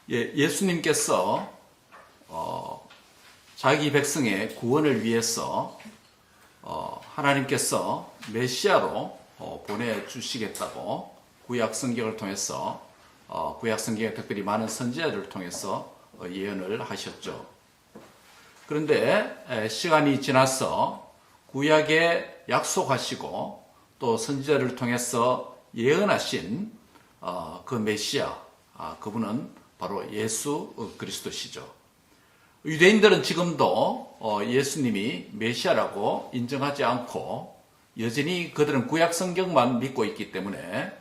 예수님께서 자기 백성의 구원을 위해서 하나님께서 메시아로 보내주시겠다고 구약 성경을 통해서 구약 성경에 특별히 많은 선지자들을 통해서 예언을 하셨죠. 그런데 시간이 지나서 구약에 약속하시고 또 선지자를 통해서 예언하신 그 메시아, 그분은 바로 예수 그리스도시죠. 유대인들은 지금도 예수님이 메시아라고 인정하지 않고 여전히 그들은 구약 성경만 믿고 있기 때문에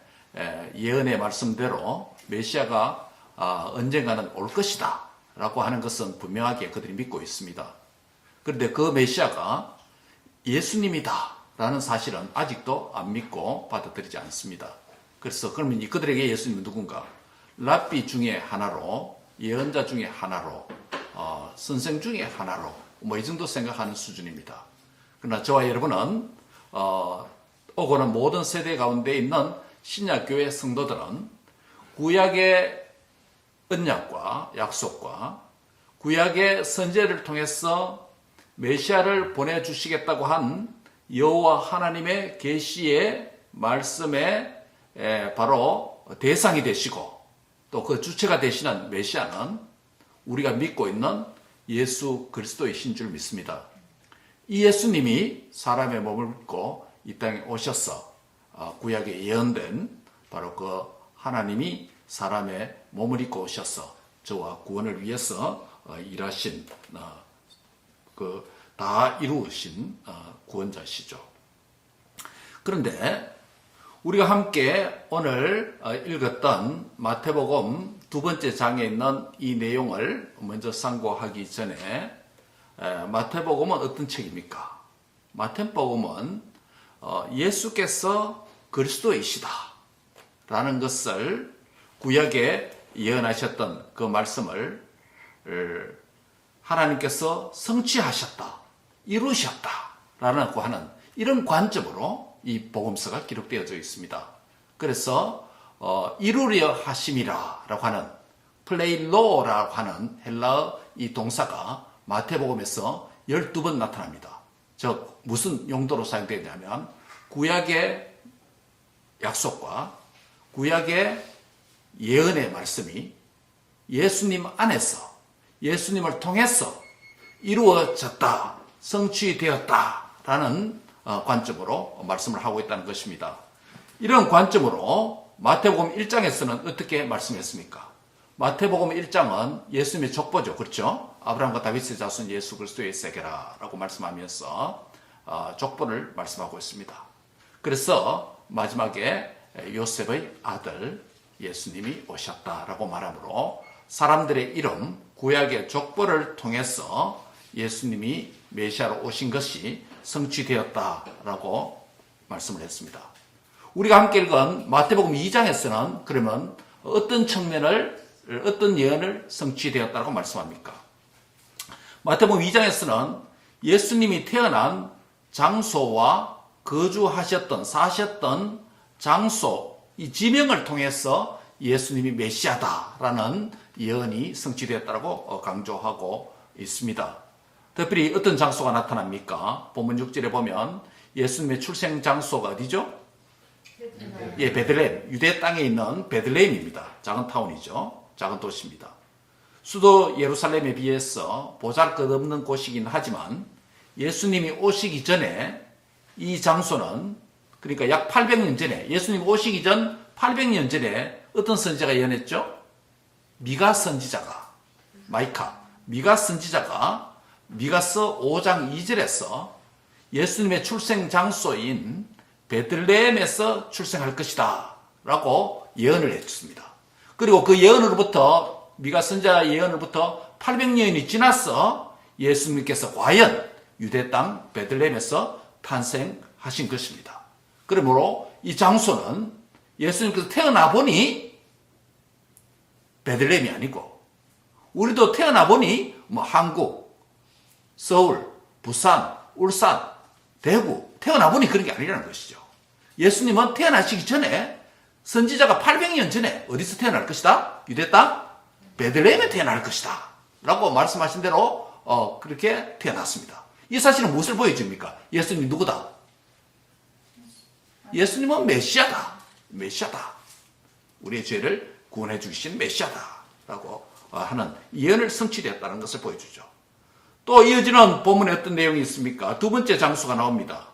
예언의 말씀대로 메시아가 언젠가는 올 것이다 라고 하는 것은 분명하게 그들이 믿고 있습니다. 그런데 그 메시아가 예수님이다 라는 사실은 아직도 안 믿고 받아들이지 않습니다. 그래서 그러면 그들에게 예수님은 누군가? 랍비 중에 하나로, 예언자 중에 하나로, 선생 중에 하나로 이 정도 생각하는 수준입니다. 그러나 저와 여러분은 오고는 모든 세대 가운데 있는 신약교회 성도들은 구약의 언약과 약속과 구약의 선지자를 통해서 메시아를 보내주시겠다고 한 여호와 하나님의 계시의 말씀의 바로 대상이 되시고 또 그 주체가 되시는 메시아는 우리가 믿고 있는 예수 그리스도이신 줄 믿습니다. 이 예수님이 사람의 몸을 입고 이 땅에 오셔서 구약에 예언된 바로 그 하나님이 사람의 몸을 입고 오셔서 저와 구원을 위해서 일하신 다 이루으신 구원자시죠. 그런데 우리가 함께 오늘 읽었던 마태복음 두 번째 장에 있는 이 내용을 먼저 상고하기 전에 마태복음은 어떤 책입니까? 마태복음은 예수께서 그리스도이시다 라는 것을 구약에 예언하셨던 그 말씀을 하나님께서 성취하셨다, 이루셨다 라고 하는 이런 관점으로 이 복음서가 기록되어져 있습니다. 그래서 이루려 하심이라 라고 하는 플레일로라고 하는 헬라어 이 동사가 마태복음에서 12번 나타납니다. 즉 무슨 용도로 사용되냐면 구약의 약속과 구약의 예언의 말씀이 예수님 안에서 예수님을 통해서 이루어졌다, 성취되었다라는 관점으로 말씀을 하고 있다는 것입니다. 이런 관점으로 마태복음 1장에서는 어떻게 말씀했습니까? 마태복음 1장은 예수님의 족보죠. 그렇죠? 아브라함과 다윗의 자손 예수 그리스도의 세계라 라고 말씀하면서 족보를 말씀하고 있습니다. 그래서 마지막에 요셉의 아들 예수님이 오셨다라고 말하므로 사람들의 이름, 구약의 족보를 통해서 예수님이 메시아로 오신 것이 성취되었다라고 말씀을 했습니다. 우리가 함께 읽은 마태복음 2장에서는 그러면 어떤 측면을, 어떤 예언을 성취되었다고 말씀합니까? 마태복음 2장에서는 예수님이 태어난 장소와 거주하셨던, 사셨던 장소, 이 지명을 통해서 예수님이 메시아다라는 예언이 성취되었다고 강조하고 있습니다. 특별히 어떤 장소가 나타납니까? 본문 6절에 보면 예수님의 출생 장소가 어디죠? 예, 베들레헴. 유대 땅에 있는 베들레헴입니다. 작은 타운이죠. 작은 도시입니다. 수도 예루살렘에 비해서 보잘것없는 곳이긴 하지만 예수님이 오시기 전에 이 장소는 그러니까 약 800년 전에 예수님 오시기 전 800년 전에 어떤 선지자가 예언했죠? 미가 선지자가 미가 선지자가 미가서 5장 2절에서 예수님의 출생 장소인 베들레헴에서 출생할 것이다 라고 예언을 했습니다. 그리고 그 예언으로부터 미가 선지자 예언으로부터 800년이 지나서 예수님께서 과연 유대 땅 베들레헴에서 탄생하신 것입니다. 그러므로 이 장소는 예수님께서 태어나 보니 베들레헴이 아니고 우리도 태어나 보니 한국, 서울, 부산, 울산, 대구 태어나 보니 그런 게 아니라는 것이죠. 예수님은 태어나시기 전에 선지자가 800년 전에 어디서 태어날 것이다? 유대 땅? 베들레헴에 태어날 것이다 라고 말씀하신 대로 그렇게 태어났습니다. 이 사실은 무엇을 보여줍니까? 예수님이 누구다? 예수님은 메시아다. 메시아다. 우리의 죄를 구원해 주신 메시아다 라고 하는 예언을 성취되었다는 것을 보여주죠. 또 이어지는 본문에 어떤 내용이 있습니까? 두 번째 장수가 나옵니다.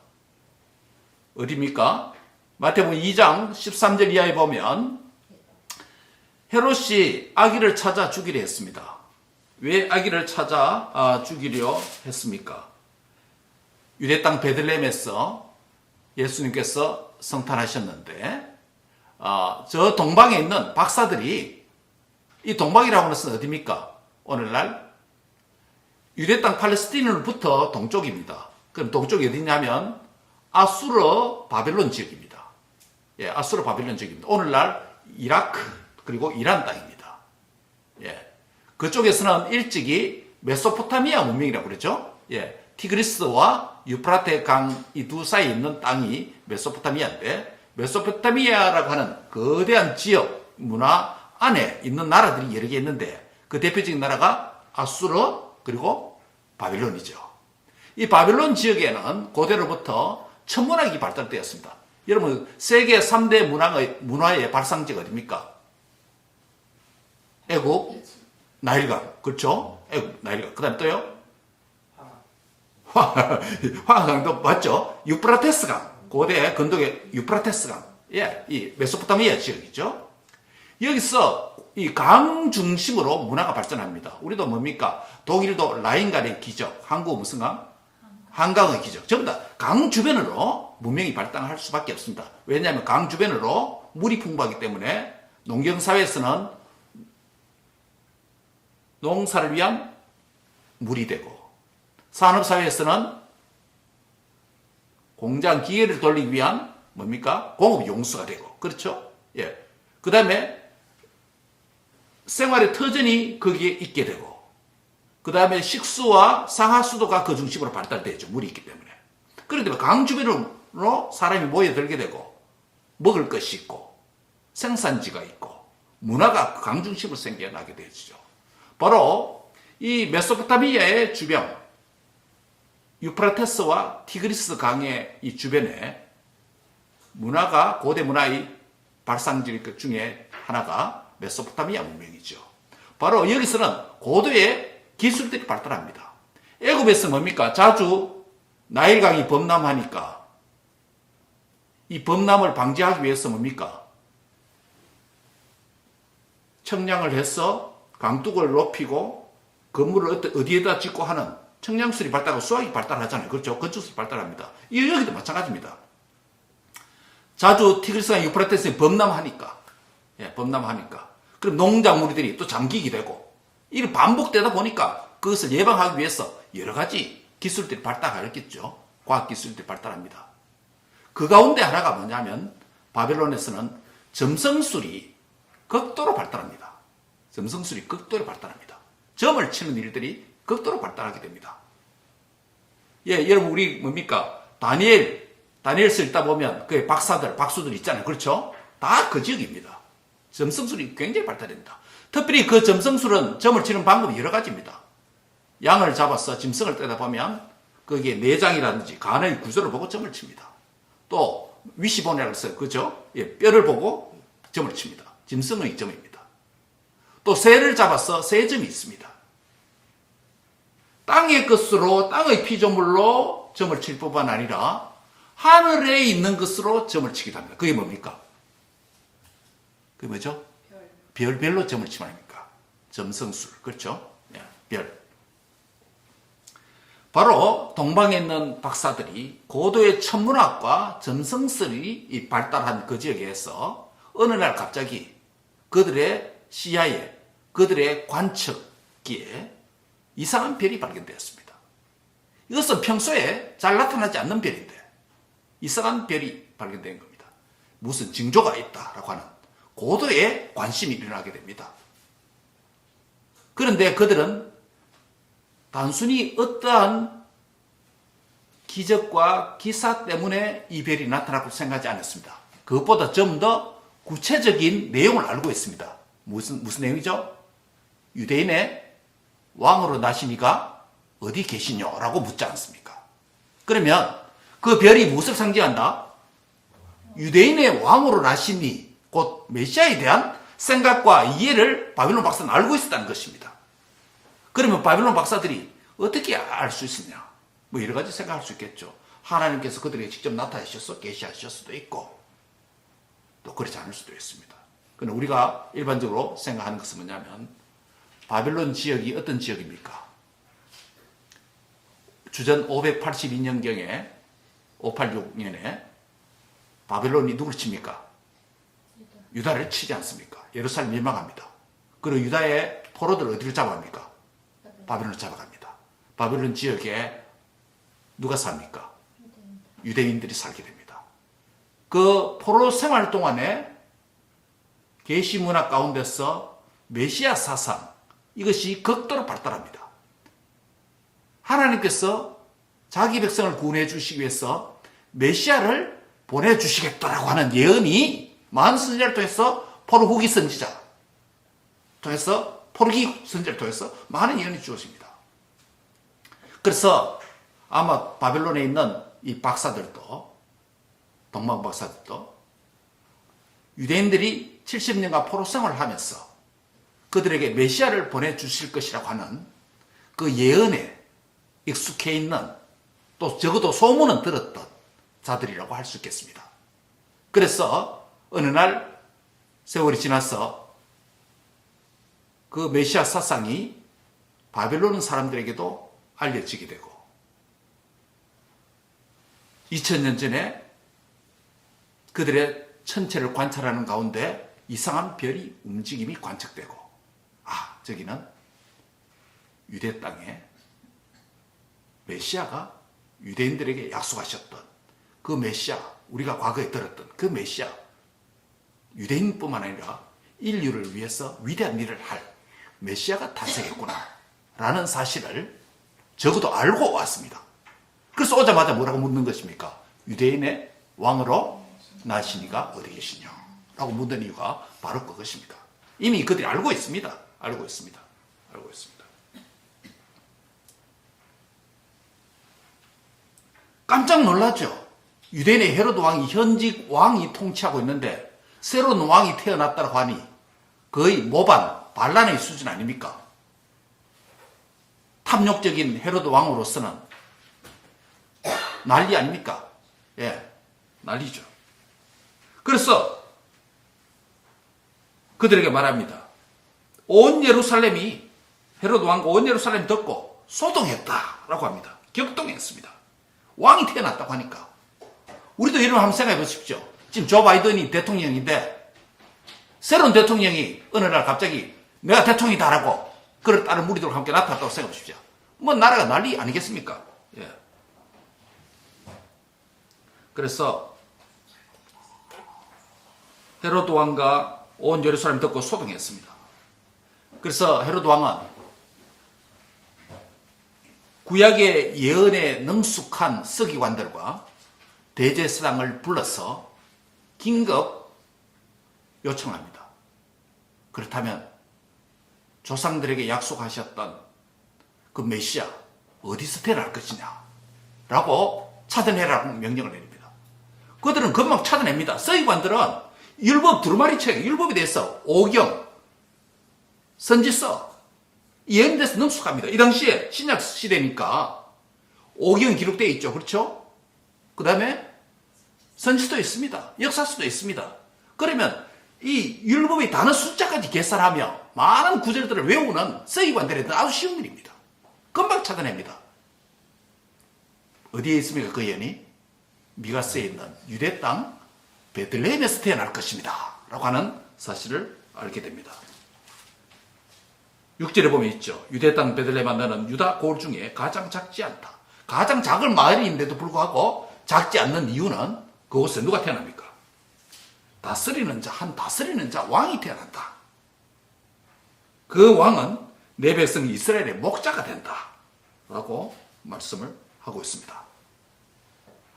어디입니까? 마태복음 2장 13절 이하에 보면 헤롯이 아기를 찾아 죽이려 했습니다. 왜 아기를 찾아 죽이려 했습니까? 유대 땅 베들레헴에서 예수님께서 성탄하셨는데 저 동방에 있는 박사들이, 이 동방이라고 하는 것은 어디입니까? 오늘날 유대 땅 팔레스타인으로부터 동쪽입니다. 그럼 동쪽이 어디냐면 아수르 바벨론 지역입니다. 예, 아수르 바벨론 지역입니다. 오늘날 이라크 그리고 이란 땅입니다. 예, 그쪽에서는 일찍이 메소포타미아 문명이라고 그랬죠. 예, 티그리스와 유프라테 강 이 두 사이에 있는 땅이 메소포타미아인데, 메소포타미아라고 하는 거대한 지역 문화 안에 있는 나라들이 여러 개 있는데 그 대표적인 나라가 아수르 그리고 바벨론이죠. 이 바벨론 지역에는 고대로부터 천문학이 발달되었습니다. 여러분, 세계 3대 문화의 발상지가 어디입니까? 애국, 나일강. 그렇죠? 애국, 나일강. 그 다음에 또요? 황강도 맞죠? 유프라테스강. 고대 건독의 유프라테스강. 예, 이 메소포타미아 지역이죠. 여기서 이 강 중심으로 문화가 발전합니다. 우리도 뭡니까? 독일도 라인강의 기적, 한국 무슨 강? 한강의 기적. 전부 다 강 주변으로 문명이 발달할 수밖에 없습니다. 왜냐하면 강 주변으로 물이 풍부하기 때문에 농경사회에서는 농사를 위한 물이 되고, 산업사회에서는 공장 기계를 돌리기 위한 뭡니까? 공업 용수가 되고, 그렇죠? 예. 그 다음에 생활의 터전이 거기에 있게 되고, 그 다음에 식수와 상하수도가 그 중심으로 발달되죠. 물이 있기 때문에. 그런데 강 주변으로 사람이 모여들게 되고, 먹을 것이 있고, 생산지가 있고, 문화가 강 중심으로 생겨나게 되죠. 바로 이 메소포타미아의 주변, 유프라테스와 티그리스 강의 이 주변에 문화가, 고대 문화의 발상지 중에 하나가 메소포타미아 문명이죠. 바로 여기서는 고도의 기술들이 발달합니다. 애굽에서 뭡니까? 자주 나일강이 범람하니까 이 범람을 방지하기 위해서 뭡니까? 청량을 해서 강둑을 높이고 건물을 어디에다 짓고 하는 청량술이 발달하고 수학이 발달하잖아요. 그렇죠? 건축술이 발달합니다. 여기도 마찬가지입니다. 자주 티그리스강 유프라테스에 범람하니까, 예, 범람하니까. 그럼 농작물들이 또 잠기게 되고, 이게 반복되다 보니까 그것을 예방하기 위해서 여러 가지 기술들이 발달하겠죠. 과학기술들이 발달합니다. 그 가운데 하나가 뭐냐면 바벨론에서는 점성술이 극도로 발달합니다. 점성술이 극도로 발달합니다. 점을 치는 일들이 극도로 발달하게 됩니다. 예, 여러분, 우리 뭡니까? 다니엘서 읽다 보면 그 박수들 있잖아요. 그렇죠? 다 그 지역입니다. 점성술이 굉장히 발달됩니다. 특별히 그 점성술은 점을 치는 방법이 여러 가지입니다. 양을 잡아서 짐승을 떼다 보면 거기에 내장이라든지 간의 구조를 보고 점을 칩니다. 또 위시본이라고 해서, 그죠? 예, 뼈를 보고 점을 칩니다. 짐승의 점입니다. 또 새를 잡아서 새점이 있습니다. 땅의 것으로, 땅의 피조물로 점을 칠 뿐만 아니라 하늘에 있는 것으로 점을 치기도 합니다. 그게 뭡니까? 그게 뭐죠? 별로 점을 치면 아닙니까? 점성술. 그렇죠? 예, 별. 바로 동방에 있는 박사들이 고도의 천문학과 점성술이 발달한 그 지역에서 어느 날 갑자기 그들의 시야에, 그들의 관측기에 이상한 별이 발견되었습니다. 이것은 평소에 잘 나타나지 않는 별인데 이상한 별이 발견된 겁니다. 무슨 징조가 있다라고 하는 고도의 관심이 일어나게 됩니다. 그런데 그들은 단순히 어떠한 기적과 기사 때문에 이 별이 나타나고 생각하지 않았습니다. 그것보다 좀 더 구체적인 내용을 알고 있습니다. 무슨 내용이죠? 유대인의 왕으로 나시니가 어디 계시뇨? 라고 묻지 않습니까? 그러면 그 별이 무엇을 상징한다? 유대인의 왕으로 나시니 곧 메시아에 대한 생각과 이해를 바빌론 박사는 알고 있었다는 것입니다. 그러면 바빌론 박사들이 어떻게 알 수 있느냐? 뭐 여러 가지 생각할 수 있겠죠. 하나님께서 그들에게 직접 나타나셔서 계시하실 수도 있고 또 그렇지 않을 수도 있습니다. 그런데 우리가 일반적으로 생각하는 것은 뭐냐면 바빌론 지역이 어떤 지역입니까? 주전 582년경에 586년에 바빌론이 누구를 칩니까? 유다를 치지 않습니까? 예루살렘 멸망합니다. 그리고 유다의 포로들 어디를 잡아갑니까? 바빌론을 잡아갑니다. 바빌론 지역에 누가 삽니까? 유대인들이 살게 됩니다. 그 포로 생활 동안에 계시 문화 가운데서 메시아 사상 이것이 극도로 발달합니다. 하나님께서 자기 백성을 구원해 주시기 위해서 메시아를 보내주시겠다라고 하는 예언이 많은 선지자를 통해서 포로 후기 선지자 통해서 포르기 선지자를 통해서 많은 예언이 주어집니다. 그래서 아마 바벨론에 있는 이 박사들도 동방 박사들도 유대인들이 70년간 포로 생활을 하면서 그들에게 메시아를 보내주실 것이라고 하는 그 예언에 익숙해 있는 또 적어도 소문은 들었던 자들이라고 할 수 있겠습니다. 그래서 어느 날 세월이 지나서 그 메시아 사상이 바벨론 사람들에게도 알려지게 되고 2000년 전에 그들의 천체를 관찰하는 가운데 이상한 별이 움직임이 관측되고 저기는 유대 땅에 메시아가 유대인들에게 약속하셨던 그 메시아, 우리가 과거에 들었던 그 메시아, 유대인뿐만 아니라 인류를 위해서 위대한 일을 할 메시아가 탄생했구나 라는 사실을 적어도 알고 왔습니다. 그래서 오자마자 뭐라고 묻는 것입니까? 유대인의 왕으로 나시니가 어디 계시냐 라고 묻는 이유가 바로 그것입니다. 이미 그들이 알고 있습니다. 알고 있습니다. 알고 있습니다. 깜짝 놀랐죠. 유대인의 헤로드 왕이 현직 왕이 통치하고 있는데 새로운 왕이 태어났다고 하니 거의 모반, 반란의 수준 아닙니까? 탐욕적인 헤로드 왕으로서는 난리 아닙니까? 예, 난리죠. 그래서 그들에게 말합니다. 온 예루살렘이 헤로드 왕과 온 예루살렘이 듣고 소동했다라고 합니다. 격동했습니다. 왕이 태어났다고 하니까 우리도 이런 한번 생각해 보십시오. 지금 조 바이든이 대통령인데 새로운 대통령이 어느 날 갑자기 내가 대통령이다라고 그를 따른 무리들과 함께 나타났다고 생각해 보십시오. 뭐 나라가 난리 아니겠습니까? 예. 그래서 헤로드 왕과 온 예루살렘 듣고 소동했습니다. 그래서 헤로드 왕은 구약의 예언에 능숙한 서기관들과 대제사장을 불러서 긴급 요청합니다. 그렇다면 조상들에게 약속하셨던 그 메시아 어디서 태어날 것이냐 라고 찾아내라고 명령을 내립니다. 그들은 금방 찾아냅니다. 서기관들은 율법 두루마리 책, 율법에 대해서 오경, 선지서 예언에 대해서 능숙합니다. 이 당시에 신약 시대니까 오경 기록되어 있죠. 그렇죠? 그 다음에 선지서도 있습니다. 역사서도 있습니다. 그러면 이 율법의 단어 숫자까지 계산하며 많은 구절들을 외우는 서기관들에게는 아주 쉬운 일입니다. 금방 찾아냅니다. 어디에 있습니까? 그 예언이? 미가스에 있는 유대 땅 베들레헴에서 태어날 것입니다. 라고 하는 사실을 알게 됩니다. 6절에 보면 있죠. 유대 땅 베들레헴아 너는 유다 고을 중에 가장 작지 않다. 가장 작은 마을인데도 불구하고 작지 않는 이유는 그곳에 누가 태어납니까? 다스리는 자, 한 다스리는 자, 왕이 태어난다. 그 왕은 내 백성 이스라엘의 목자가 된다. 라고 말씀을 하고 있습니다.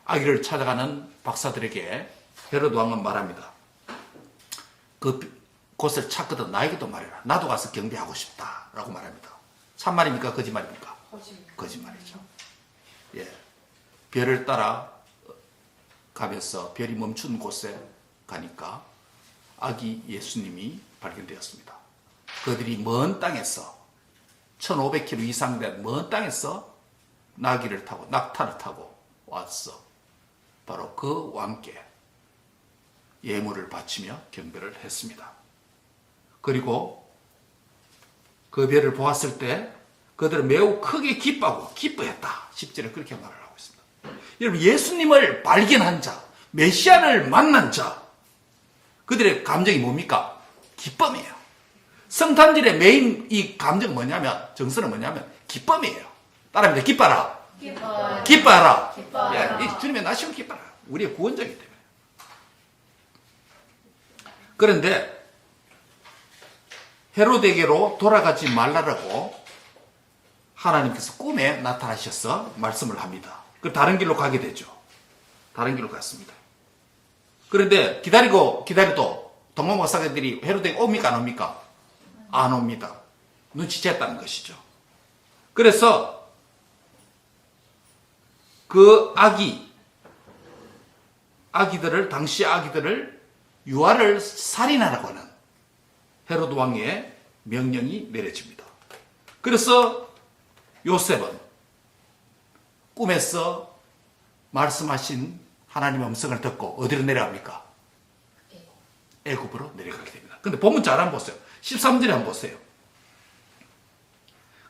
아기를 찾아가는 박사들에게 헤로드 왕은 말합니다. 그 곳을 찾거든 나에게도 말해라. 나도 가서 경배하고 싶다. 라고 말합니다. 참말입니까? 거짓말입니까? 거짓말이죠. 예. 별을 따라 가면서 별이 멈춘 곳에 가니까 아기 예수님이 발견되었습니다. 그들이 먼 땅에서 1500km 이상 된 먼 땅에서 나귀를 타고 낙타를 타고 왔어. 바로 그 왕께 예물을 바치며 경배를 했습니다. 그리고 그 별을 보았을 때 그들은 매우 크게 기뻐했다. 10절에 그렇게 말을 하고 있습니다. 여러분, 예수님을 발견한 자, 메시아를 만난 자, 그들의 감정이 뭡니까? 기쁨이에요. 성탄절의 메인 이 감정은 뭐냐면, 정서는 뭐냐면 기쁨이에요. 따라합니다. 기뻐라. 기뻐라. 이 주님의 나시고 기뻐라. 우리의 구원자이기 때문에. 그런데 헤로데게로 돌아가지 말라라고 하나님께서 꿈에 나타나셔서 말씀을 합니다. 그 다른 길로 가게 되죠. 다른 길로 갔습니다. 그런데 기다려도 동방 박사들이 헤로데게 옵니까 안 옵니까? 안 옵니다. 눈치챘다는 것이죠. 그래서 그 당시 아기들을 유아를 살인하라고 하는 헤로드 왕의 명령이 내려집니다. 그래서 요셉은 꿈에서 말씀하신 하나님의 음성을 듣고 어디로 내려갑니까? 애굽으로 내려가게 됩니다. 근데 본문 잘 한번 보세요. 13절에 한번 보세요.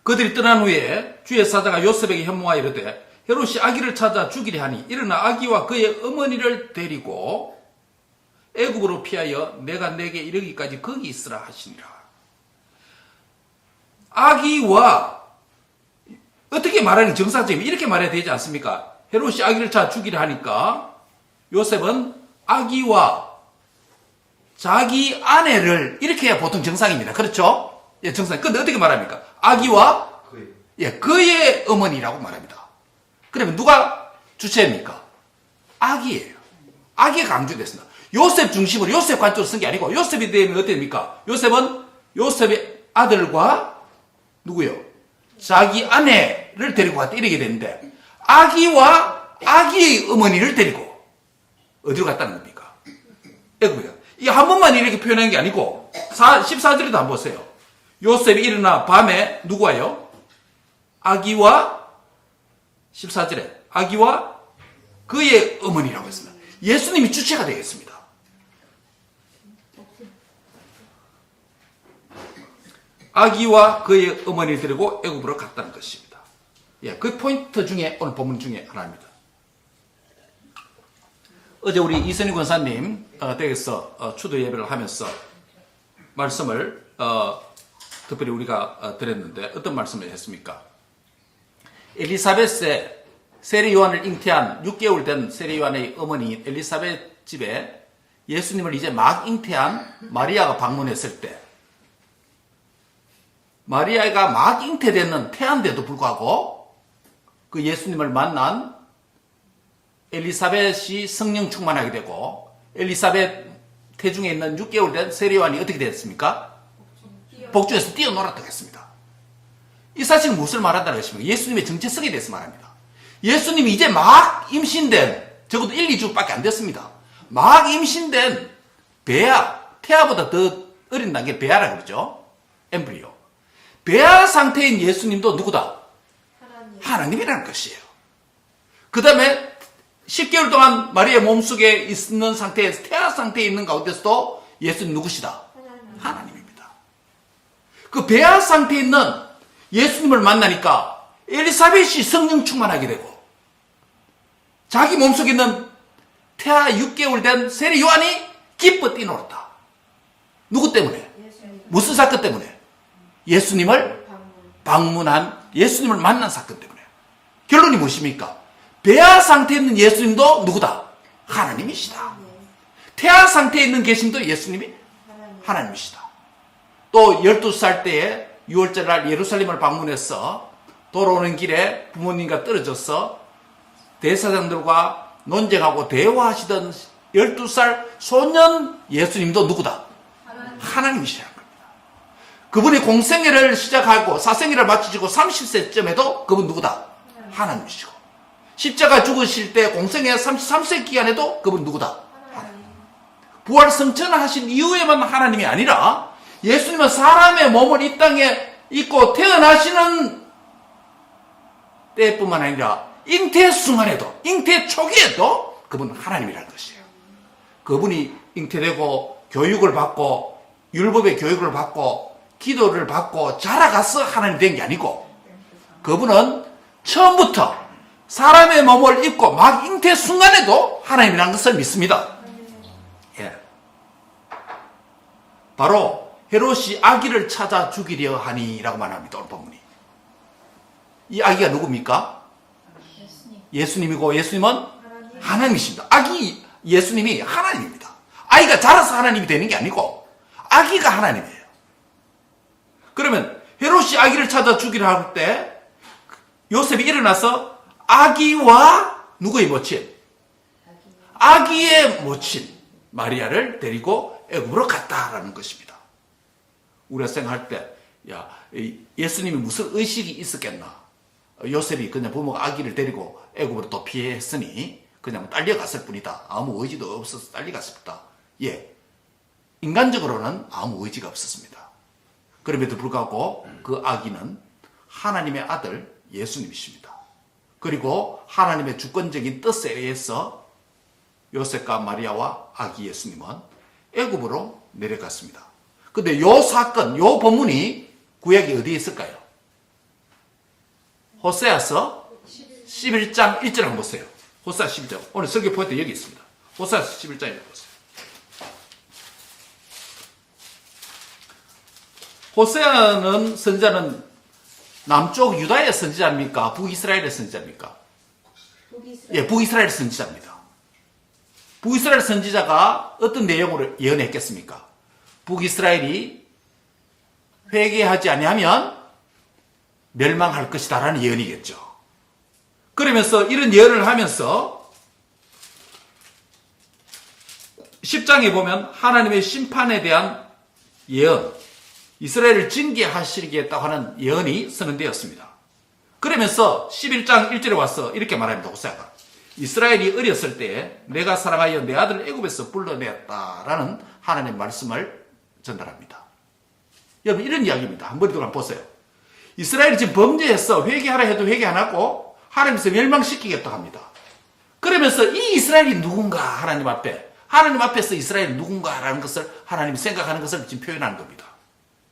그들이 떠난 후에 주의 사자가 요셉에게 현몽하여 이르되 헤롯이 아기를 찾아 죽이려 하니 일어나 아기와 그의 어머니를 데리고 애굽으로 피하여 내가 내게 이르기까지 거기 있으라 하시니라. 아기와 어떻게 말하는 정사적이면 이렇게 말해야 되지 않습니까? 헤롯이 아기를 찾아 죽이려 하니까 요셉은 아기와 자기 아내를 이렇게 해야 보통 정상입니다. 그렇죠? 예, 정상. 근데 어떻게 말합니까? 아기와 그의 어머니라고 말합니다. 그러면 누가 주체입니까? 아기예요. 아기가 강조됐습니다. 요셉 중심으로 요셉 관점으로 쓴 게 아니고 요셉이 되면 어떻습니까? 요셉은 요셉의 아들과 누구요? 자기 아내를 데리고 갔다 이렇게 되는데 아기와 아기의 어머니를 데리고 어디로 갔다는 겁니까? 애굽이요. 이게 한 번만 이렇게 표현한 게 아니고 14절에도 한번 보세요. 요셉이 일어나 밤에 누구와요? 아기와 14절에 아기와 그의 어머니라고 했습니다. 예수님이 주체가 되겠습니다. 아기와 그의 어머니를 데리고 애굽으로 갔다는 것입니다. 예, 그 포인트 중에 오늘 본문 중에 하나입니다. 어제 우리 이선희 권사님 댁에서 추도 예배를 하면서 말씀을 특별히 우리가 드렸는데 어떤 말씀을 했습니까? 엘리사벳의 세례 요한을 잉태한 6개월 된 세례 요한의 어머니 엘리사벳 집에 예수님을 이제 막 잉태한 마리아가 방문했을 때 마리아가 막 잉태되는 태아인데도 불구하고 그 예수님을 만난 엘리사벳이 성령 충만하게 되고 엘리사벳 태중에 있는 6개월 된 세례 요한이 어떻게 됐습니까? 복중에서 뛰어놀았다고 했습니다. 이 사실은 무엇을 말한다는 것입니까? 예수님의 정체성에 대해서 말합니다. 예수님이 이제 막 임신된 적어도 1, 2주밖에 안 됐습니다. 막 임신된 태아보다 더 어린 단계 배아라고 그러죠. 엠브리오. 배아 상태인 예수님도 누구다? 하나님이라는 것이에요. 그 다음에 10개월 동안 마리아의 몸속에 있는 상태에서 태아 상태에 있는 가운데서도 예수님 누구시다? 하나님입니다. 그 배아 상태에 있는 예수님을 만나니까 엘리사벳이 성령 충만하게 되고 자기 몸속에 있는 태아 6개월 된 세례 요한이 기뻐 뛰놀았다. 누구 때문에? 무슨 사건 때문에? 예수님을 방문한 예수님을 만난 사건 때문에. 결론이 무엇입니까? 배아 상태에 있는 예수님도 누구다? 하나님이시다. 태아 상태에 있는 계심도 예수님이 하나님이시다. 또 12살 때에 6월절 날 예루살렘을 방문해서 돌아오는 길에 부모님과 떨어져서 대사장들과 논쟁하고 대화하시던 12살 소년 예수님도 누구다? 하나님이시라는 겁니다. 그분이 공생애를 시작하고 사생애를 마치시고 30세쯤에도 그분 누구다? 하나님이시고, 십자가 죽으실 때 공생애 33세 기간에도 그분 누구다? 부활 성천하신 이후에만 하나님이 아니라 예수님은 사람의 몸을 이 땅에 입고 태어나시는 때뿐만 아니라 잉태 순간에도, 잉태 초기에도 그분은 하나님이라는 것이에요. 그분이 잉태되고 교육을 받고 율법의 교육을 받고 기도를 받고 자라가서 하나님 된 게 아니고, 그분은 처음부터 사람의 몸을 입고 막 잉태 순간에도 하나님이라는 것을 믿습니다. 예. 바로 헤롯이 아기를 찾아 죽이려 하니라고 말합니다. 오늘 본문이. 이 아기가 누굽니까? 예수님이고, 예수님은 하나님이십니다. 아기 예수님이 하나님입니다. 아이가 자라서 하나님이 되는 게 아니고 아기가 하나님이에요. 그러면 헤롯이 아기를 찾아 죽이려 할 때 요셉이 일어나서 아기와 누구의 모친? 아기의 모친 마리아를 데리고 애굽으로 갔다라는 것입니다. 우리가 생각할 때, 야, 예수님이 무슨 의식이 있었겠나? 요셉이 그냥 부모가 아기를 데리고 애굽으로 또 피했으니 그냥 딸려갔을 뿐이다. 아무 의지도 없어서 딸려갔을 뿐이다. 예, 인간적으로는 아무 의지가 없었습니다. 그럼에도 불구하고 그 아기는 하나님의 아들 예수님이십니다. 그리고 하나님의 주권적인 뜻에 의해서 요셉과 마리아와 아기 예수님은 애굽으로 내려갔습니다. 근데 요 사건, 요 본문이 구약이 어디에 있을까요? 호세아서 11장 1절 한번 보세요. 호세아 11장. 오늘 설교 포인트 여기 있습니다. 호세아 11장 1절 보세요. 호세아는 선지자는 남쪽 유다의 선지자입니까? 북이스라엘의 선지자입니까? 예, 북이스라엘 선지자입니다. 북이스라엘 선지자가 어떤 내용으로 예언했겠습니까? 북이스라엘이 회개하지 아니하면 멸망할 것이다라는 예언이겠죠. 그러면서 이런 예언을 하면서 10장에 보면 하나님의 심판에 대한 예언, 이스라엘을 징계하시겠다고 하는 예언이 선언되었습니다. 그러면서 11장 1절에 와서 이렇게 말합니다. 호세아가 이스라엘이 어렸을 때에 내가 사랑하여 내 아들을 애굽에서 불러내었다라는 하나님의 말씀을 전달합니다. 여러분, 이런 이야기입니다. 한 번 더 보세요. 이스라엘이 지금 범죄해서 회개하라 해도 회개 안 하고 하나님께서 멸망시키겠다고 합니다. 그러면서 이 이스라엘이 누군가, 하나님 앞에서 이스라엘이 누군가라는 것을 하나님이 생각하는 것을 지금 표현하는 겁니다.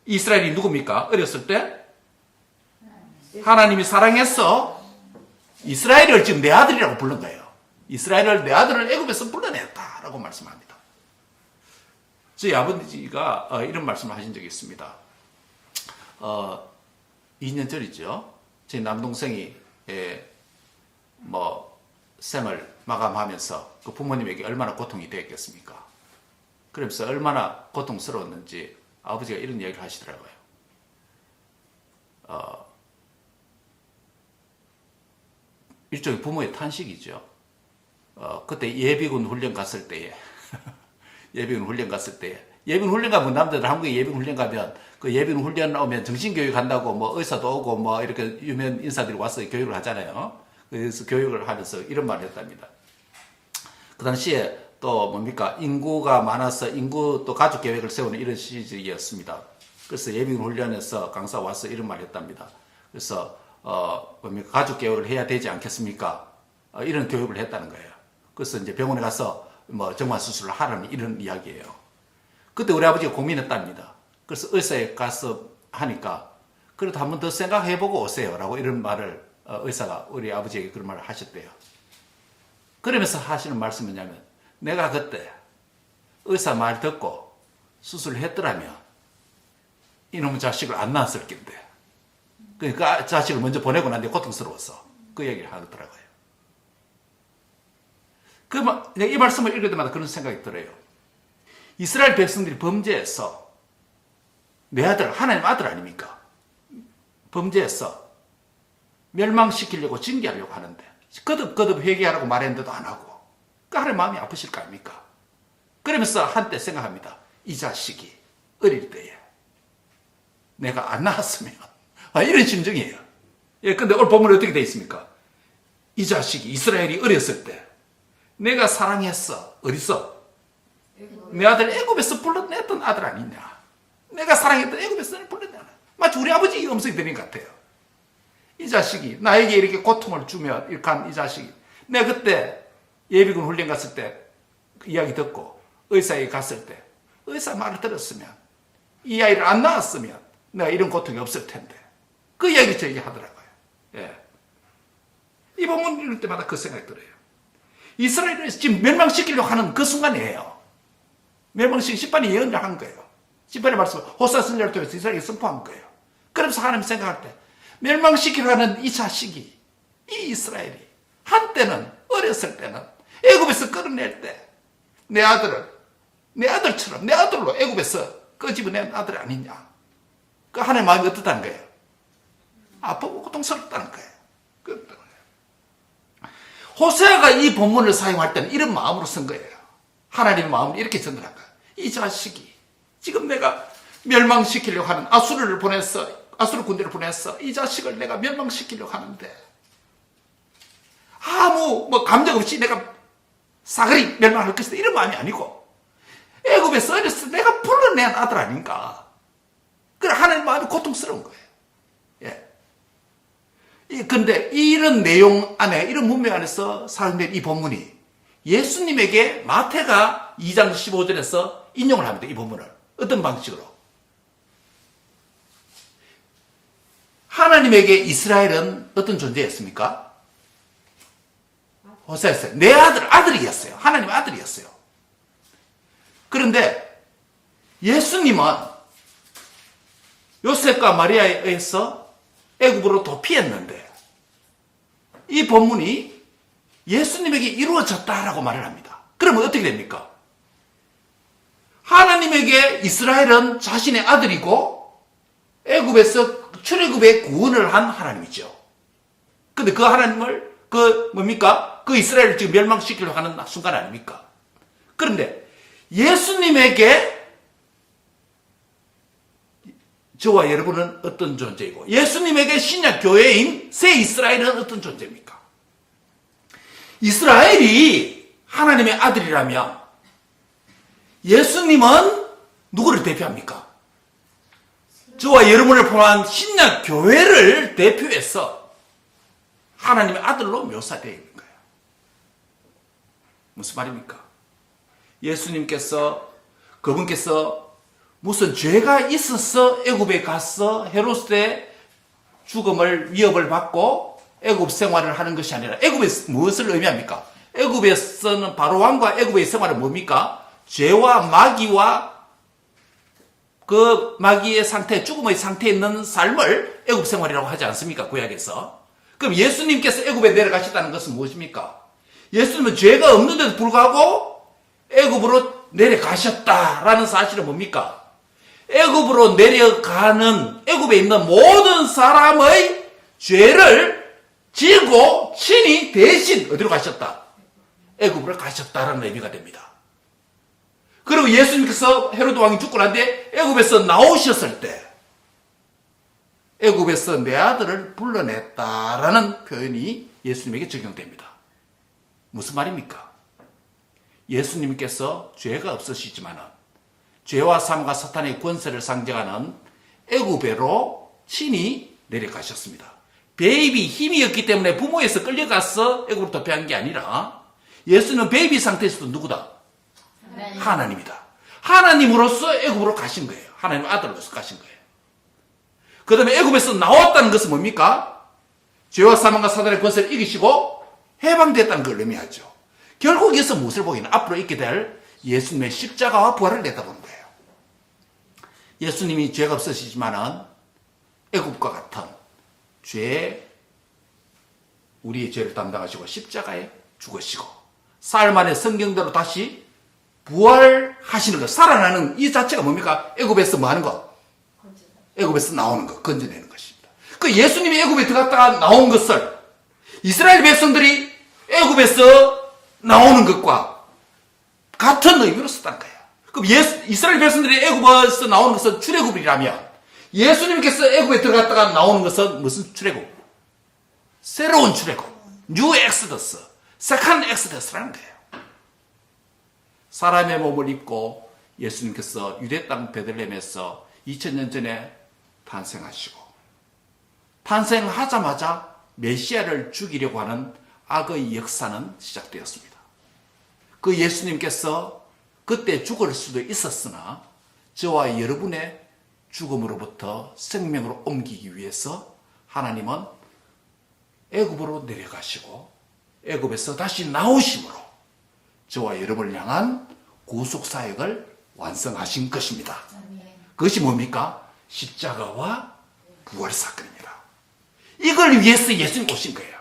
이스라엘이 누굽니까? 어렸을 때 하나님이 사랑해서 이스라엘을 지금 내 아들이라고 부른 거예요. 이스라엘을, 내 아들을 애굽에서 불러냈다라고 말씀합니다. 저희 아버지가 이런 말씀을 하신 적이 있습니다. 2년 전이죠. 제 남동생이 생을 마감하면서 그 부모님에게 얼마나 고통이 되었겠습니까? 그러면서 얼마나 고통스러웠는지 아버지가 이런 이야기를 하시더라고요. 일종의 부모의 탄식이죠. 그때 예비군 훈련 갔을 때에 예비군 훈련 가면 남자들 한국에 예비군 훈련 가면 그 예비군 훈련 오면 정신교육 한다고 뭐 의사도 오고 뭐 이렇게 유명 인사들이 와서 교육을 하잖아요. 그래서 교육을 하면서 이런 말을 했답니다. 그 당시에 또 뭡니까? 인구가 많아서 인구 또 가족 계획을 세우는 이런 시즌이었습니다. 그래서 예비군 훈련에서 강사 와서 이런 말을 했답니다. 그래서 가족 계획을 해야 되지 않겠습니까? 이런 교육을 했다는 거예요. 그래서 이제 병원에 가서 뭐 정말 수술을 하라는 이런 이야기예요. 그때 우리 아버지가 고민했답니다. 그래서 의사에 가서 하니까 그래도 한 번 더 생각해보고 오세요라고 이런 말을 의사가 우리 아버지에게 그런 말을 하셨대요. 그러면서 하시는 말씀이 뭐냐면, 내가 그때 의사 말 듣고 수술을 했더라면 이놈의 자식을 안 낳았을 텐데, 그러니까 자식을 먼저 보내고 난 뒤에 고통스러워서 그 얘기를 하더라고요. 이 말씀을 읽을 때마다 그런 생각이 들어요. 이스라엘 백성들이 범죄해서, 내 아들, 하나님 아들 아닙니까? 범죄해서 멸망시키려고 징계하려고 하는데 거듭거듭 회개하라고 말했는데도 안 하고, 그 하나님 마음이 아프실 거 아닙니까? 그러면서 한때 생각합니다. 이 자식이 어릴 때에 내가 안 낳았으면 이런 심정이에요. 예, 근데 오늘 본문에 어떻게 되어 있습니까? 이 자식이 이스라엘이 어렸을 때 내가 사랑했어. 어디서? 내 아들 애굽에서 불러냈던 아들 아니냐? 내가 사랑했던 애굽에서 불러내는 마치 우리 아버지 음성이 들린 것 같아요. 이 자식이 나에게 이렇게 고통을 주며 일한 이 자식이 내가 그때 예비군 훈련 갔을 때 그 이야기 듣고 의사에게 갔을 때 의사 말을 들었으면 이 아이를 안 낳았으면 내가 이런 고통이 없을 텐데 그 이야기를 저에게 하더라고요. 예. 이 본문 읽을 때마다 그 생각이 들어요. 이스라엘을 지금 멸망시키려고 하는 그 순간이에요. 멸망시키기 심판이 예언을 한 거예요. 심판의 말씀을 호사 선지자를 통해서 이스라엘이 선포한 거예요. 그러면서 하나님 생각할 때 멸망시키려고 하는 이 자식이 이 이스라엘이 한때는 어렸을 때는 애굽에서 끌어낼 때 내 아들을 내 아들처럼 내 아들로 애굽에서 끄집어낸 아들 아니냐. 그 하나님의 마음이 어떻다는 거예요? 아프고 고통스럽다는 거예요. 그렇다는 거예요. 호세아가 이 본문을 사용할 때는 이런 마음으로 쓴 거예요. 하나님의 마음을 이렇게 전달한 거예요. 이 자식이 지금 내가 멸망시키려고 하는 아수르를 보냈어. 아수르 군대를 보냈어. 이 자식을 내가 멸망시키려고 하는데 아무 감정 없이 내가 사그리 멸망할 것이다 이런 마음이 아니고 애굽에서 어렸을 때 내가 불러낸 아들 아닌가. 그래 하나님 마음이 고통스러운 거예요. 예. 근데 이런 내용 안에 이런 문맥 안에서 사용된 이 본문이 예수님에게 마태가 2장 15절에서 인용을 합니다. 이 본문을 어떤 방식으로 하나님에게 이스라엘은 어떤 존재였습니까? 호세아였어요. 내 아들이었어요. 하나님의 아들이었어요. 그런데 예수님은 요셉과 마리아에 의해서 애굽으로 도피했는데 이 본문이 예수님에게 이루어졌다라고 말을 합니다. 그러면 어떻게 됩니까? 하나님에게 이스라엘은 자신의 아들이고 애굽에서 출애굽의 구원을 한 하나님이죠. 근데 그 하나님을 그 이스라엘을 지금 멸망시키려고 하는 순간 아닙니까? 그런데 예수님에게 저와 여러분은 어떤 존재이고 예수님에게 신약 교회인 새 이스라엘은 어떤 존재입니까? 이스라엘이 하나님의 아들이라면 예수님은 누구를 대표합니까? 저와 여러분을 포함한 신약 교회를 대표해서 하나님의 아들로 묘사되어 있는 거예요. 무슨 말입니까? 예수님께서 그분께서 무슨 죄가 있어서 애굽에 가서 헤롯 때 죽음을 위협을 받고 애굽 생활을 하는 것이 아니라 애굽에 무엇을 의미합니까? 애굽에서는 바로 왕과 애굽의 생활은 뭡니까? 죄와 마귀와 그 마귀의 상태, 죽음의 상태에 있는 삶을 애굽 생활이라고 하지 않습니까? 구약에서. 그럼 예수님께서 애굽에 내려가셨다는 것은 무엇입니까? 예수님은 죄가 없는데도 불구하고 애굽으로 내려가셨다라는 사실은 뭡니까? 애굽으로 내려가는 애굽에 있는 모든 사람의 죄를 지고 친히 대신 어디로 가셨다? 애굽으로 가셨다라는 의미가 됩니다. 그리고 예수님께서 헤로드 왕이 죽고 난 뒤에 애굽에서 나오셨을 때 애굽에서 내 아들을 불러냈다라는 표현이 예수님에게 적용됩니다. 무슨 말입니까? 예수님께서 죄가 없으시지만 죄와 삶과 사탄의 권세를 상징하는 애굽에로 친히 내려가셨습니다. 베이비 힘이었기 때문에 부모에서 끌려가서 애굽으로 도피한 게 아니라 예수는 베이비 상태에서도 누구다? 하나님이다. 하나님으로서 애굽으로 가신 거예요. 하나님 아들로서 가신 거예요. 그 다음에 애굽에서 나왔다는 것은 뭡니까? 죄와 사망과 사단의 권세를 이기시고 해방됐다는 걸 의미하죠. 결국 여기서 무엇을 보이나? 앞으로 있게 될 예수님의 십자가와 부활을 내다보는 거예요. 예수님이 죄가 없으시지만은 애굽과 같은 우리의 죄를 담당하시고 십자가에 죽으시고 사흘 만에 성경대로 다시 부활하시는 것, 살아나는 이 자체가 뭡니까? 애굽에서 뭐 하는 것? 애굽에서 나오는 것, 건져내는 것입니다. 그 예수님이 애굽에 들어갔다가 나온 것을 이스라엘 백성들이 애굽에서 나오는 것과 같은 의미로 썼다는 거예요. 그럼 이스라엘 백성들이 애굽에서 나오는 것은 출애굽이라면 예수님께서 애굽에 들어갔다가 나오는 것은 무슨 출애굽? 새로운 출애굽, 뉴 엑스더스, 세컨드 엑스더스라는 거예요. 사람의 몸을 입고 예수님께서 유대 땅 베들레헴에서 2000년 전에 탄생하시고 탄생하자마자 메시아를 죽이려고 하는 악의 역사는 시작되었습니다. 그 예수님께서 그때 죽을 수도 있었으나 저와 여러분의 죽음으로부터 생명으로 옮기기 위해서 하나님은 애굽으로 내려가시고 애굽에서 다시 나오심으로 저와 여러분을 향한 구속 사역을 완성하신 것입니다. 그것이 뭡니까? 십자가와 부활 사건입니다. 이걸 위해서 예수님 오신 거예요.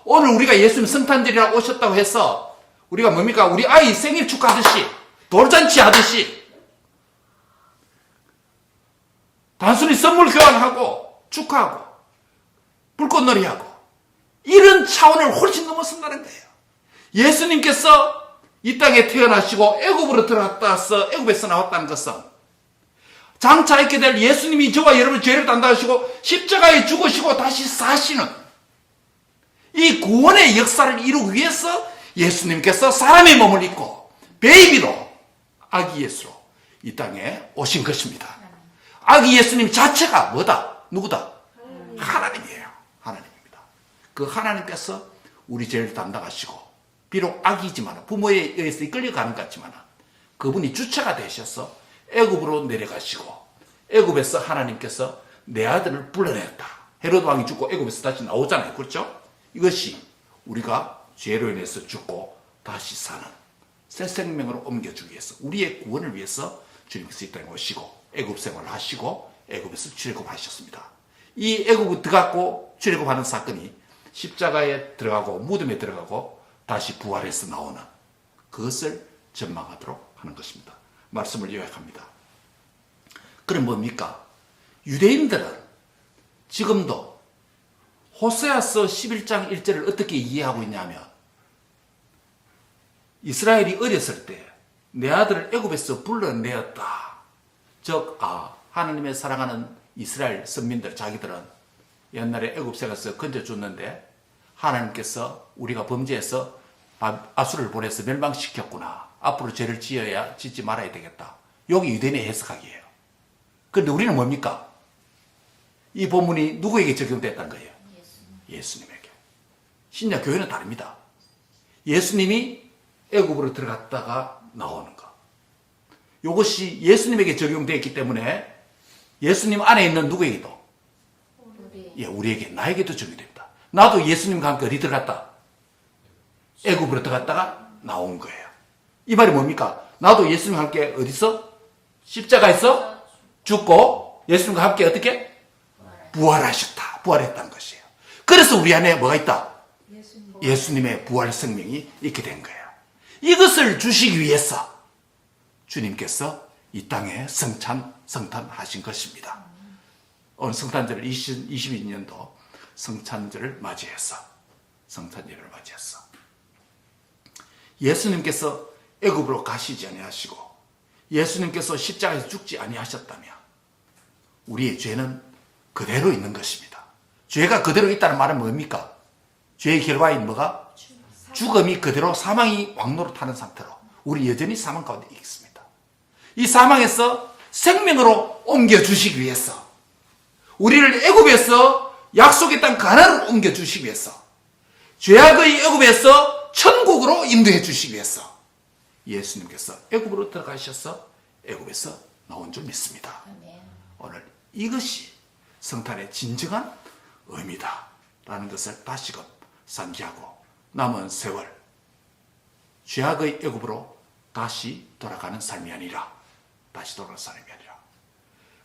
오늘 우리가 예수님 성탄절이라 오셨다고 해서 우리가 뭡니까? 우리 아이 생일 축하하듯이 돌잔치 하듯이 단순히 선물 교환하고 축하하고 불꽃놀이하고 이런 차원을 훨씬 넘어선다는 거예요. 예수님께서 이 땅에 태어나시고 애굽으로 들어갔다서 애굽에서 나왔다는 것은 장차 있게 될 예수님이 저와 여러분 죄를 담당하시고 십자가에 죽으시고 다시 사시는 이 구원의 역사를 이루기 위해서 예수님께서 사람의 몸을 입고 베이비로 아기 예수로 이 땅에 오신 것입니다. 아기 예수님 자체가 뭐다? 누구다? 하나님이에요. 하나님입니다. 그 하나님께서 우리 죄를 담당하시고 비록 아기지만 부모에 의해서 이끌려가는 것 같지만 그분이 주체가 되셔서 애굽으로 내려가시고 애굽에서 하나님께서 내 아들을 불러냈다. 헤로드 왕이 죽고 애굽에서 다시 나오잖아요. 그렇죠? 이것이 우리가 죄로 인해서 죽고 다시 사는 새 생명으로 옮겨주기 위해서 우리의 구원을 위해서 주님께서 이 땅에 오시고 애굽 생활을 하시고 애굽에서 출애굽하셨습니다. 이 애굽에 들어가고 출애굽하는 사건이 십자가에 들어가고 무덤에 들어가고 다시 부활해서 나오는 그것을 전망하도록 하는 것입니다. 말씀을 요약합니다. 그럼 뭡니까? 유대인들은 지금도 호세아서 11장 1절을 어떻게 이해하고 있냐면 이스라엘이 어렸을 때 내 아들을 애굽에서 불러내었다. 즉 하나님의 사랑하는 이스라엘 선민들 자기들은 옛날에 애굽 생활에서 건져줬는데 하나님께서 우리가 범죄해서 아수를 보내서 멸망시켰구나. 앞으로 죄를 짓지 말아야 되겠다. 여기 유대인의 해석하기예요. 그런데 우리는 뭡니까? 이 본문이 누구에게 적용됐다는 거예요? 예수님에게. 신약 교회는 다릅니다. 예수님이 애굽으로 들어갔다가 나오는 것. 이것이 예수님에게 적용되었기 때문에 예수님 안에 있는 누구에게도 우리에게 나에게도 적용됩니다. 나도 예수님과 함께 어디 들어갔다? 애굽으로 들어갔다가 나온 거예요. 이 말이 뭡니까? 나도 예수님과 함께 어디서? 십자가에서 죽고 예수님과 함께 어떻게? 부활하셨다. 부활했다는 것이에요. 그래서 우리 안에 뭐가 있다? 예수님의 부활 생명이 있게 된 거예요. 이것을 주시기 위해서 주님께서 이 땅에 성탄하신 것입니다. 오늘 성탄절을 22년도 성탄절을 맞이해서 예수님께서 애굽으로 가시지 아니하시고 예수님께서 십자가에서 죽지 아니하셨다면 우리의 죄는 그대로 있는 것입니다. 죄가 그대로 있다는 말은 뭡니까? 죄의 결과인 뭐가? 죽음이 그대로 사망이 왕노릇하는 상태로 우리 여전히 사망 가운데 있습니다. 이 사망에서 생명으로 옮겨주시기 위해서 우리를 애굽에서 약속의 땅 가나안으로 옮겨주시기 위해서 죄악의 애굽에서 천국으로 인도해 주시기 위해서 예수님께서 애굽으로 들어가셔서 애굽에서 나온 줄 믿습니다. 오늘 이것이 성탄의 진정한 의미다라는 것을 다시금 상기하고 남은 세월 죄악의 애굽으로 다시 돌아가는 삶이 아니라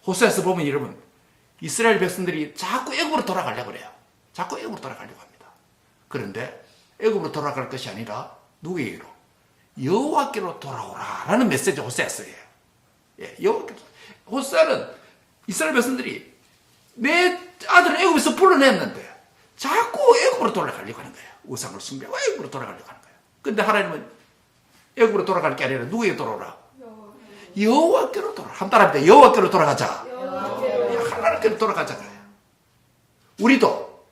호세아서 보면 여러분 이스라엘 백성들이 자꾸 애굽으로 돌아가려고 그래요. 자꾸 애굽으로 돌아가려고 합니다. 그런데 애굽으로 돌아갈 것이 아니라 누구에게로? 여호와께로 돌아오라라는 메시지 호세아서예요. 호세아는 이스라엘 백성들이 내 아들을 애굽에서 불러냈는데 자꾸 애굽으로 돌아가려고 하는 거예요. 우상을 숭배하고 애굽으로 돌아가려고 하는 거예요. 그런데 하나님은 애굽으로 돌아갈 게 아니라 누구에게 돌아오라? 여호와께로 한번 따라합니다. 여호와께로 돌아가자. 하나님께로 돌아가자 그래요. 우리도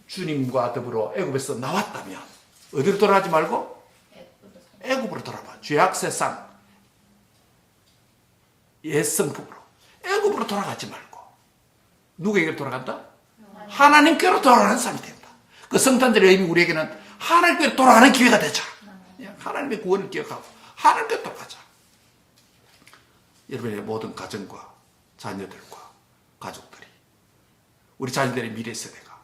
주님과 더불어 애굽에서 나왔다면 어디로 돌아가지 말고 애굽으로 돌아봐. 죄악 세상 옛성품으로 애굽으로 돌아가지 말고 누구에게 돌아간다? 하나님께로 돌아가는 사람이 된다. 그 성탄절의 의미 우리에게는 하나님께로 돌아가는 기회가 되자. 하나님의 구원을 기억하고 하나님께로 돌아가자. 여러분의 모든 가정과 자녀들과 가족들이 우리 자녀들의 미래 세대가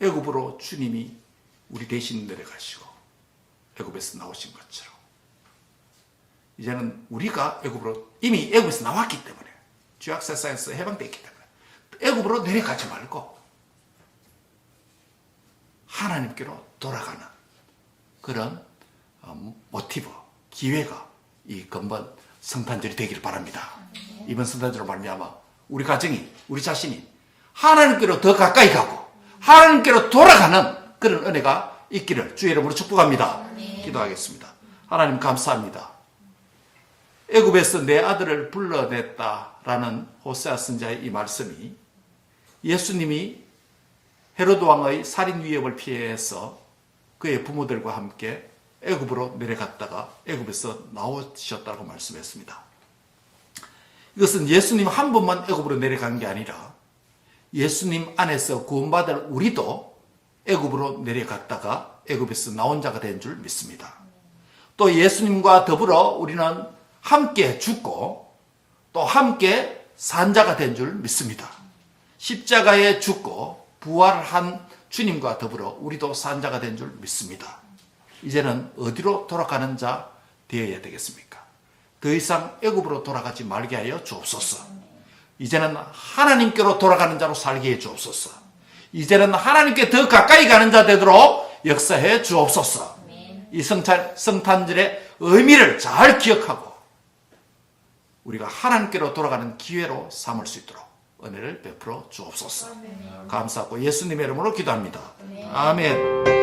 애굽으로 주님이 우리 대신 내려가시고 애굽에서 나오신 것처럼 이제는 우리가 애굽으로 이미 애굽에서 나왔기 때문에 죄악 세상에서 해방됐기 때문에 애굽으로 내려가지 말고 하나님께로 돌아가는 그런 모티브, 기회가 이 근본 성탄절이 되기를 바랍니다. 이번 성탄절로 말미암아 우리 가정이, 우리 자신이 하나님께로 더 가까이 가고 하나님께로 돌아가는 그런 은혜가 있기를 주의 이름으로 축복합니다. 기도하겠습니다. 하나님 감사합니다. 애굽에서 내 아들을 불러냈다라는 호세아 선지자의 이 말씀이 예수님이 헤로드 왕의 살인 위협을 피해서 그의 부모들과 함께 애굽으로 내려갔다가 애굽에서 나오셨다고 말씀했습니다. 이것은 예수님 한 번만 애굽으로 내려간 게 아니라 예수님 안에서 구원받을 우리도 애굽으로 내려갔다가 애굽에서 나온 자가 된 줄 믿습니다. 또 예수님과 더불어 우리는 함께 죽고 또 함께 산 자가 된 줄 믿습니다. 십자가에 죽고 부활한 주님과 더불어 우리도 산 자가 된 줄 믿습니다. 이제는 어디로 돌아가는 자 되어야 되겠습니까? 더 이상 애굽으로 돌아가지 말게 하여 주옵소서. 이제는 하나님께로 돌아가는 자로 살게 해 주옵소서. 이제는 하나님께 더 가까이 가는 자 되도록 역사해 주옵소서. 이 성탄절의 의미를 잘 기억하고 우리가 하나님께로 돌아가는 기회로 삼을 수 있도록 은혜를 베풀어 주옵소서. 감사하고 예수님의 이름으로 기도합니다. 아멘.